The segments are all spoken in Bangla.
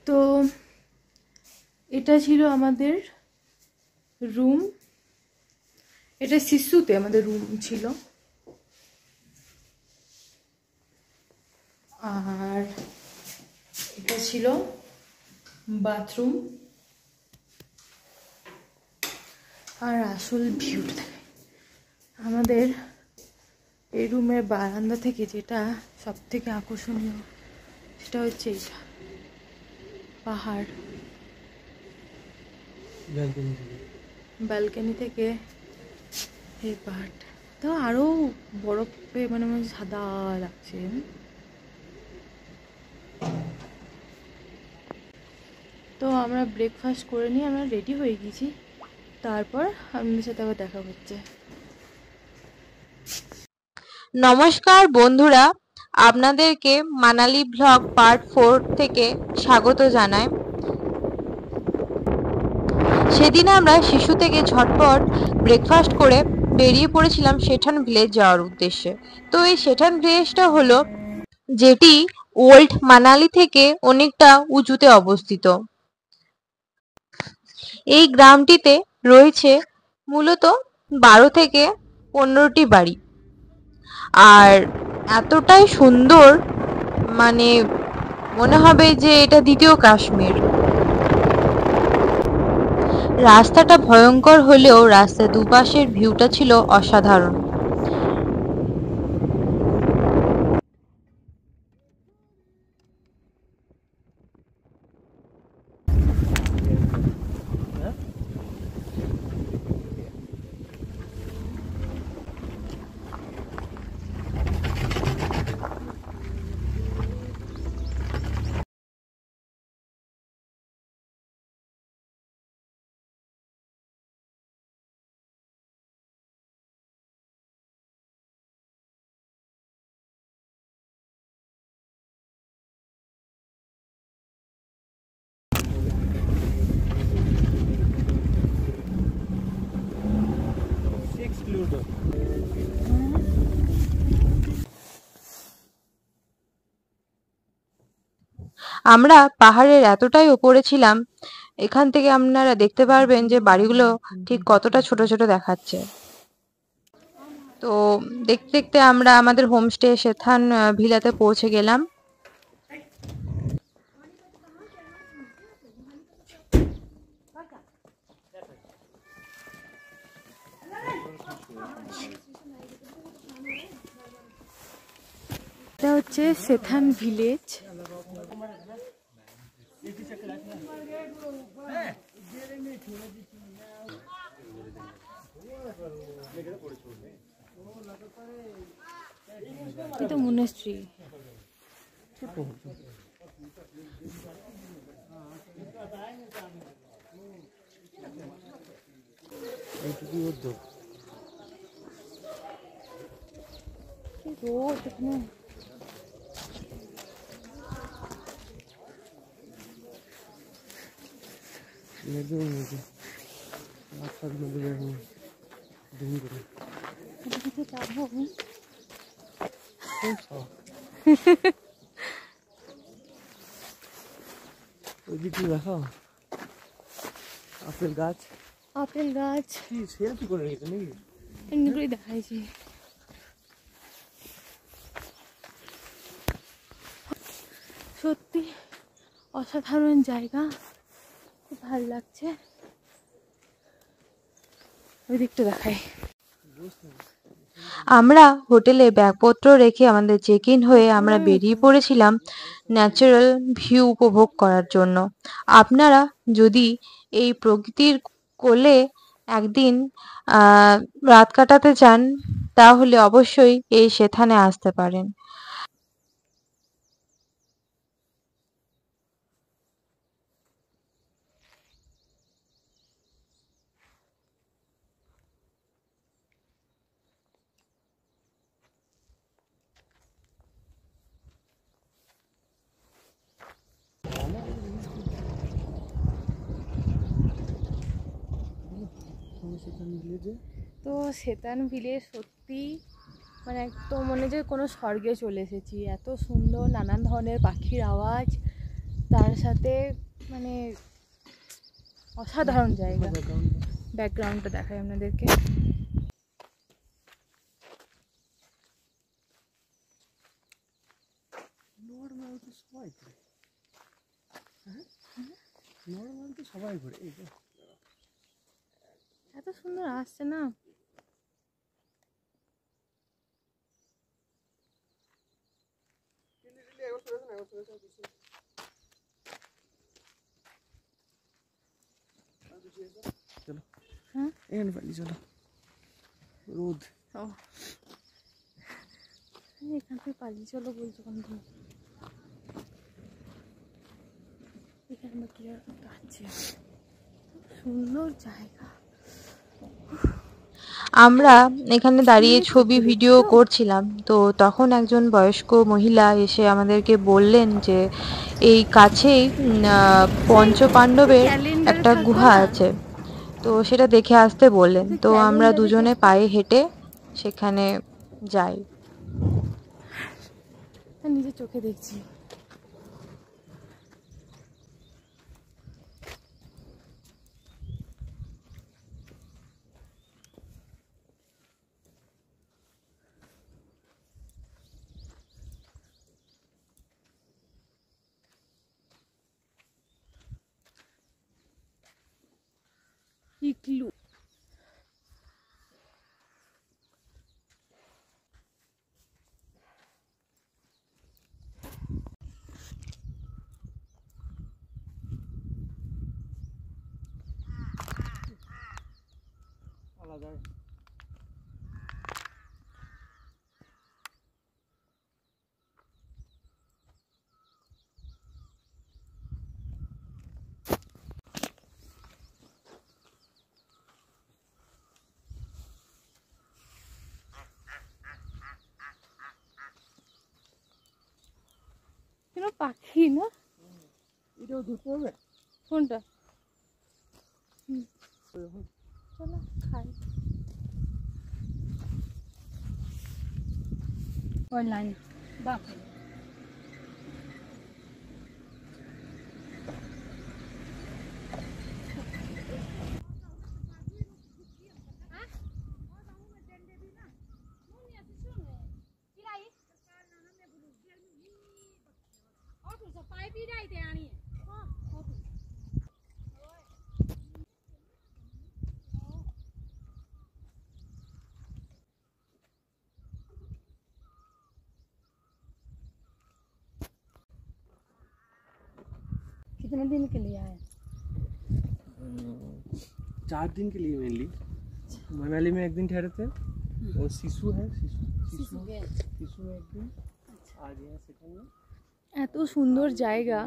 তো এটা ছিল আমাদের রুম, এটা শিশুতে আমাদের রুম ছিল। আর এটা ছিল বাথরুম। আর আসল ভিউটা দেখে আমাদের এই রুমের বারান্দা থেকে যেটা সব থেকে আকর্ষণীয় সেটা হচ্ছে এইটা পাহাড়। ব্যালকনি থেকে এই পাহাড়টা তো আরো বরফে মানে সাদা লাগছে। তো আমরা ব্রেকফাস্ট করে নিয়ে আমরা রেডি হয়ে গেছি, তারপর আপনাদের সাথে আবার দেখা হচ্ছে। নমস্কার বন্ধুরা, আপনাদেরকে মানালি ব্লগ পার্ট 4 থেকে স্বাগত জানাই। সেদিন আমরা শিশু থেকে ঝটপট ব্রেকফাস্ট করে বেরিয়ে পড়েছিলাম সেঠান ভিলেজ যাওয়ার উদ্দেশ্যে। তো এই সেঠান ভিলেজটা হলো যেটি ওল্ড মানালি থেকে অনেকটা উঁচুতে অবস্থিত। এই গ্রামটিতে রয়েছে মূলত 12 থেকে 15টি বাড়ি। আর এতটাই সুন্দর, মানে মনে হবে যে এটা দ্বিতীয় কাশ্মীর। রাস্তাটা ভয়ঙ্কর হলেও রাস্তার দুপাশের ভিউটা ছিল অসাধারণ। আমরা পাহাড়ের এতটাই উপরে ছিলাম, এখান থেকে আপনারা দেখতে পারবেন যে বাড়িগুলো ঠিক কতটা ছোট ছোট দেখাচ্ছে। তো দেখতে দেখতে আমরা আমাদের হোমস্টে সেথান ভিলাতে পৌঁছে গেলাম। এটা হচ্ছে সেথান ভিলেজ। এটা মনেস্ট্রি। রোদ এখানে। দেখো আপেল গাছ, আপেল গাছ সেলফি করে রেখেছে নাকি? এমনিগুলোই দেখাইছি। সত্যি অসাধারণ জায়গা, খুব ভালো লাগছে। ওই দিকটা দেখাই। আমরা হোটেলে ব্যাগপত্র রেখে আমাদের চেক ইন হয়ে আমরা বেরিয়ে পড়েছিলাম ন্যাচারাল ভিউ উপভোগ করার জন্য। আপনারা যদি এই প্রকৃতির কোলে একদিন রাত কাটাতে চান তাহলে অবশ্যই এই সেথানে আসতে পারেন। তো সেতান ভিলেজ সত্যি মানে একদম মনে যে কোনো স্বর্গে চলে এসেছি। এত সুন্দর, নানান ধরনের পাখির আওয়াজ, তার সাথে মানে অসাধারণ জায়গা। ব্যাকগ্রাউন্ডটা দেখাই আপনাদেরকে। নর্মাল তো সবাই করে, হ্যাঁ নর্মাল তো সবাই করে। এই যে এত সুন্দর আসছে না, চলো হ্যাঁ এখানে পালি, চলো রোদ। ও এখান থেকে পালিয়ে চলো বলছো কোন তুমি? এখানে বাকি আছে, সুন্দর জায়গা। আমরা এখানে দাঁড়িয়ে ছবি ভিডিও করছিলাম, তো তখন একজন বয়স্ক মহিলা এসে আমাদেরকে বললেন যে এই কাছেই পঞ্চপাণ্ডবের একটা গুহা আছে, তো সেটা দেখে আসতে বললেন। তো আমরা দুজনে পায়ে হেঁটে সেখানে যাই। নিজের চোখে দেখছি। ইগলু আলাদা। কেন পাখি না? এটাও ধরতে হবে কোনটা? চলো খাই। অনলাইন বাপ कितने दिन के लिए आए? 4 दिन के लिए मेनली। मनाली में 1 दिन ठहरे थे, और सिसु है, सिसु में 1 दिन, आज यहाँ सेकंड में। এত সুন্দর জায়গা,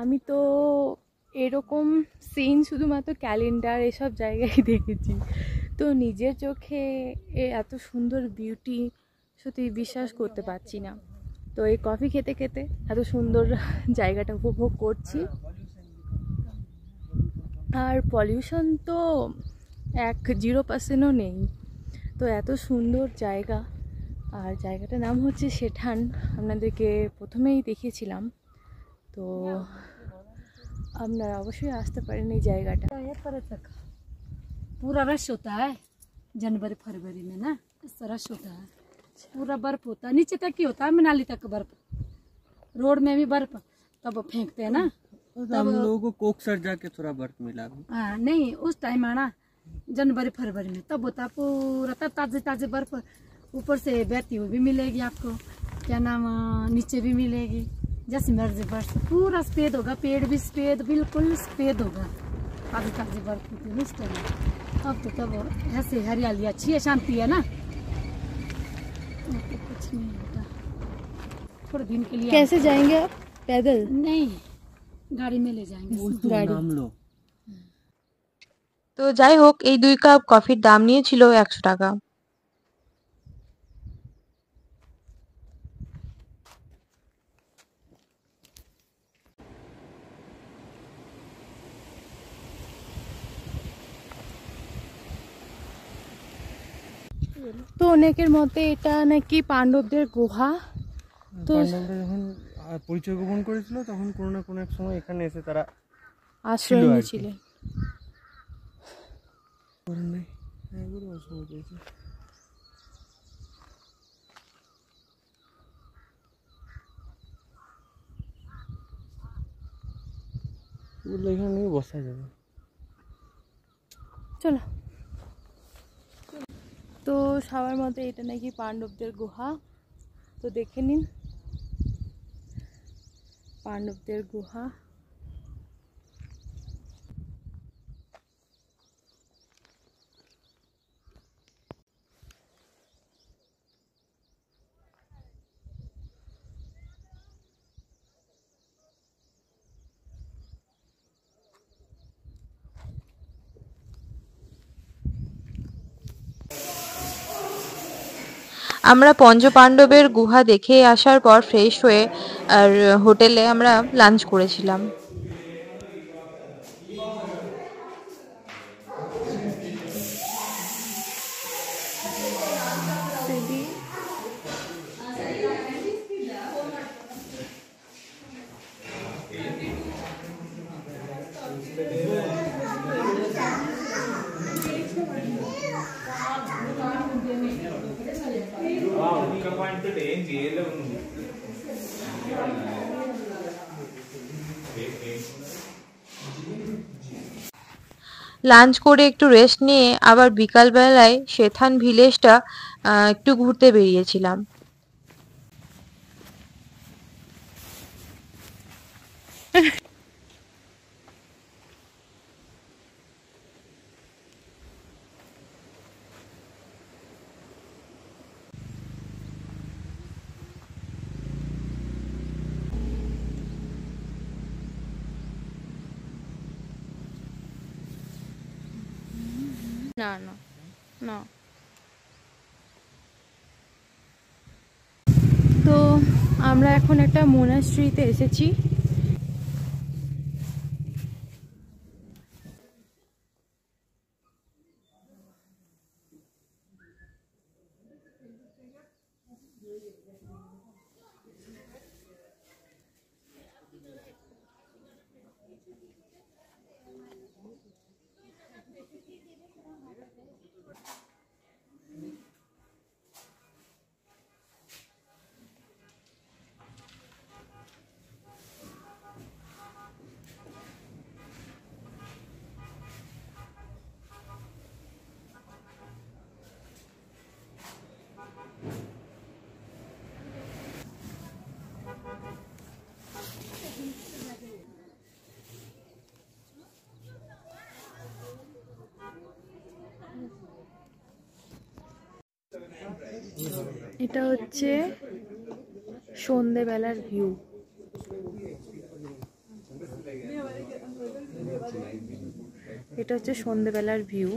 আমি তো এরকম সিন শুধুমাত্র ক্যালেন্ডার এসব জায়গায় দেখেছি, তো নিজের চোখে এত সুন্দর বিউটি সত্যি বিশ্বাস করতে পারছি না। তো এই কফি খেতে খেতে এত সুন্দর জায়গাটা উপভোগ করছি। আর পলিউশন তো 0%ও নেই, তো এত সুন্দর জায়গা। আর জায়গাটার নাম হচ্ছে সেঠান, আপনাদেরকে প্রথমেই দেখিয়েছিলাম, তো আপনারা অবশ্যই আসতে পারেন এই জায়গাটা। पर्यटक पूरा रश होता है जनवरी फरवरी में ना, ऐसा रश होता है, पूरा बर्फ होता है, नीचे तक ही होता है, मनाली तक बर्फ, रोड में भी बर्फ, तब फेंकते हैं ना। हम लोगों को कोकसर जाके थोड़ा बर्फ मिला अभी। हाँ नहीं, उस टाइम आना जनवरी फरवरी में, तब होता पूरा, तब ताजे ताजे बर्फ ऊपर से बहती हुई भी मिलेगी आपको, क्या नाम नीचे भी मिलेगी, जैसे मर्जी बर्फ, पूरा सफेद होगा, पेड़ भी सफेद, बिल्कुल सफेद होगा, ताजी ताजी बर्फ होती है उस टाइम। अब तो तब ऐसे हरियाली अच्छी है, शांति है ना, तो कुछ नहीं होता। थोड़े दिन के लिए कैसे जाएंगे आप? पैदल? नहीं, गाड़ी में ले जाएंगे। गाड़ी। नाम लो। তো যাই হোক, এই 2 কাপ কফির দাম নিয়েছিল 100 টাকা। তো অনেকের মতে এটা নাকি পাণ্ডবদের গুহা। তো পাণ্ডবরা যখন পরিচয় গোপন করেছিল, তখন কোনো না কোনো এক সময় এখানে এসে তারা আশ্রয় ছিল আর কি। নিয়েছিলেন। করেন নাই, একবারও অসময় পেয়েছে। বললে এখানে নিয়ে বসা যাবে। চলো। তো সবার মতে এটা নাকি পাণ্ডবদের গুহা, তো দেখে নিন পাণ্ডবদের গুহা। আমরা পঞ্চপাণ্ডবের গুহা দেখে আসার পর ফ্রেশ হয়ে আর হোটেলে আমরা লাঞ্চ করেছিলাম। লাঞ্চ করে একটু রেস্ট নিয়ে আবার বিকালবেলায় শেথান ভিলেজটা একটু ঘুরতে বেরিয়েছিলাম। না না না। তো আমরা এখন একটা মোনাস্ট্রিতে এসেছি। এটা হচ্ছে সন্ধেবেলার ভিউ। এটা হচ্ছে সন্ধেবেলার ভিউ।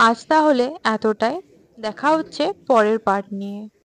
আজ তাহলে এতটাই, দেখা হচ্ছে পরের পার্ট নিয়ে।